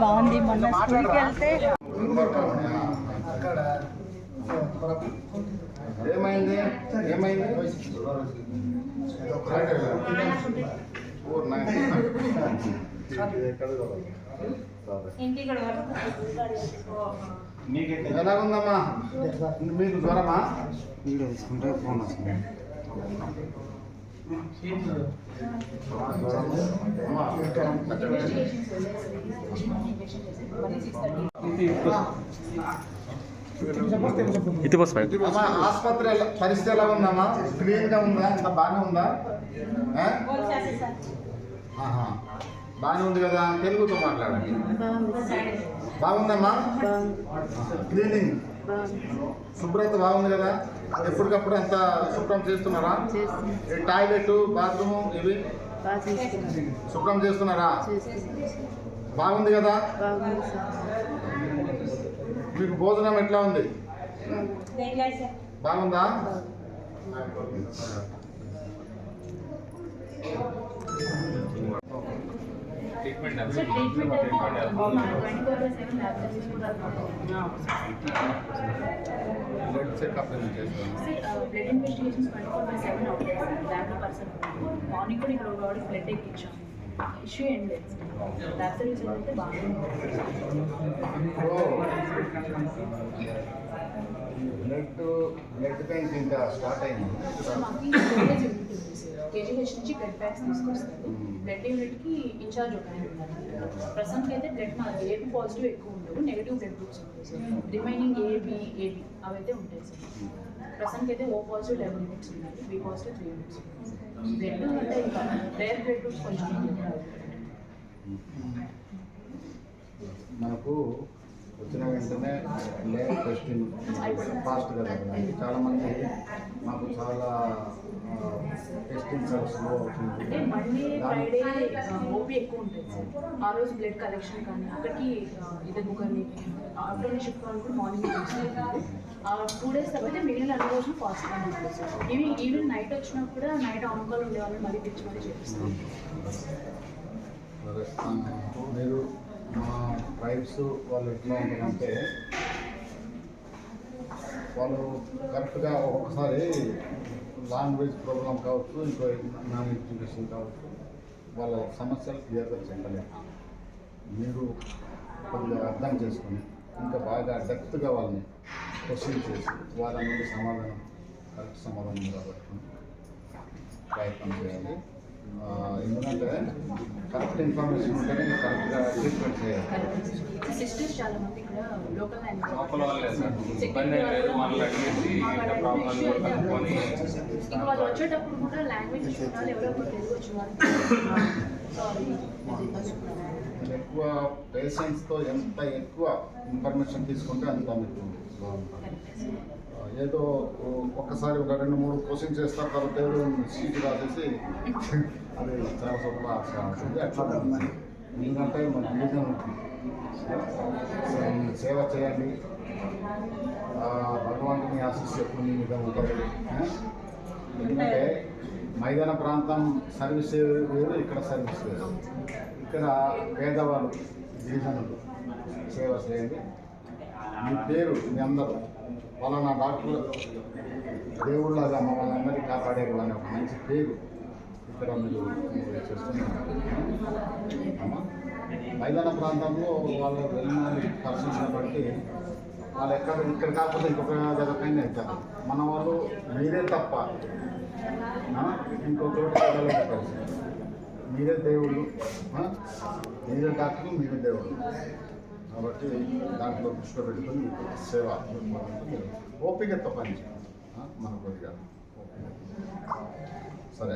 బాగుంది. మొన్న స్కూల్కి వెళ్తే ఏమైంది ఎలాగుందమ్మా? మీకు జ్వరమా? తీసుకుంటే ఫోన్ వస్తుంది. ఆసుపత్రి పరిస్థితి ఎలా ఉందమ్మా? క్లీన్ గా ఉందా? అంత బాగానే ఉందా? బాగానే ఉంది కదా? తెలుగుతో మాట్లాడండి. బాగుందమ్మా? క్లీనింగ్ శుభ్రత బాగుంది కదా? ఎప్పటికప్పుడు అంతా శుభ్రం చేస్తున్నారా? టాయిలెట్, బాత్రూమ్ ఇవి శుభ్రం చేస్తున్నారా? బాగుంది కదా? మీకు భోజనం ఎట్లా ఉంది? బాగుందా? బ్లడ్ చెకప్ బ్లడ్ ఇన్వెస్టిగేషన్స్ 24/7 అవుతాయి సార్. దాంట్లో పర్సన్ మార్నింగ్ కూడా ఇక్కడ ఒక బ్లడ్ ఎక్కించాం. ఇష్యూ ఏం లేదు సార్. ల్యాబ్ సర్వీస్ అయితే బాగుంది. బ్లడ్ బ్యాంక్ ఇంకా స్టార్ట్ అయింది సార్. మాకు స్టోరేజ్ ఉంటుంది సార్. కేజీహెచ్ నుంచి బ్లడ్ బ్యాగ్స్ తీసుకొస్తారు. బ్లడ్ యూనిట్కి ఇన్ఛార్జ్ ఒక ఆయన ఉన్నారు. ప్రస్తుతానికి అయితే బ్లడ్ మాకు ఏబీ పాజిటివ్ ఎక్కువ ఉండవు, నెగిటివ్ బ్లడ్ గ్రూప్స్ ఉంటాయి సార్. రిమైనింగ్ ఏబీ అవైతే ఉంటాయి సార్. ప్రస్తుతానికి అయితే ఓ పాజిటివ్ 11 యూనిట్స్ ఉన్నాయి, బి పాజిటివ్ 3 యూనిట్స్ ఉన్నాయి. బ్లడ్ అంటే ఇంకా రేర్ బ్లడ్ గ్రూప్స్ కొంచెం మనకు వచ్చిన వెంటనే లేట్ టెస్టింగ్ ఫాస్ట్గా జరగాలి. చాలామంది మాకు చాలా టెస్టింగ్ చాలా స్లో అవుతుంది. అంటే మండే ఫ్రైడే ఓపీ ఎక్కువ ఉంటుంది సార్. ఆ రోజు బ్లడ్ కలెక్షన్ కానీ అక్కడికి ఇద్దరు ముగ్గురిని ఆఫ్టర్నూన్ షిఫ్ట్ వాళ్ళు కూడా మార్నింగ్ తీసుకుంటుంది. ఆ 2 days తర్వాత మిగిలిన అన్ని రోజులు ఫాస్ట్గా ఉంటుంది సార్. ఈవెన్ నైట్ వచ్చినప్పుడు నైట్ ఆన్ కాల్ ఉండే వాళ్ళు మళ్ళీ తెచ్చి మళ్ళీ చేపిస్తాం. మీరు మా ట్రైబ్స్ వాళ్ళు ఎట్లా ఉంటారంటే వాళ్ళు కరెక్ట్గా ఒక్కొక్కసారి లాంగ్వేజ్ ప్రాబ్లం కావచ్చు, ఇంకో నాన్ ఎడ్యుకేషన్ కావచ్చు, వాళ్ళ సమస్యలు క్లియర్గా చెప్పలేరు. మీరు కొద్దిగా అర్థం చేసుకొని ఇంకా బాగా డెప్త్గా వాళ్ళని క్వశ్చన్ చేసి వాళ్ళ నుండి సమాధానం కరెక్ట్ సమాధానం రాబట్టుకుని ప్రయత్నం చేయాలి. ఎందుకంటే కరెక్ట్ ఇన్ఫర్మేషన్ ఉంటేనే కరెక్ట్గా ట్రీట్మెంట్ చేయాలి. సిస్టర్స్ చాలా మంది ఇక్కడ లోకల్ వాళ్ళు వచ్చేటప్పుడు కూడా లాంగ్వేజ్ చూడాలి. ఎవరో ఒకరు తెలుగు వచ్చి ఎక్కువ పేషెంట్స్తో ఎంత ఎక్కువ ఇన్ఫర్మేషన్ తీసుకుంటే అంత మీకు బాగుంటుంది. ఏదో ఒక్కసారి ఒక 2-3 క్వశ్చన్స్ చేస్తారు, తర్వాత ఏదో సీట్ రాసేసి అది చాలా సొప్ప ఉంటుంది. అట్లా ఎందుకంటే మన రిలీజన్ సేవ చేయండి, భగవంతుని ఆశీస్సు ఎప్పుడు మీ మీద ఉంటుంది. ఎందుకంటే మైదాన ప్రాంతం సర్వీస్ వేరు, ఇక్కడ సర్వీస్ వేరు. ఇక్కడ పేదవాళ్ళు గిరిజనులు సేవ చేయండి. మీ పేరు మీ అందరూ వాళ్ళ డాక్టర్ దేవుళ్ళగా మమ్మల్ని అందరినీ కాపాడేరు అనే ఒక మంచి పేరు ఇక్కడ మీరు చేస్తున్నారు. మైదాన ప్రాంతంలో వాళ్ళు వెళ్ళిన పరిస్థితిని బట్టి వాళ్ళు ఇక్కడ కాకపోతే ఇంకొక జగపైన వెళ్తారు. మన వాళ్ళు మీరే తప్ప ఇంకో చోటు వెళ్ళలేదు. మీరే దేవుళ్ళు, మీరే డాక్టర్లు, మీరే దేవుళ్ళు. కాబట్టి దాంట్లో దృష్టిలో పెట్టుకుని సేవ ఓపికతో పని మన కొద్దిగా ఓపిక. సరే.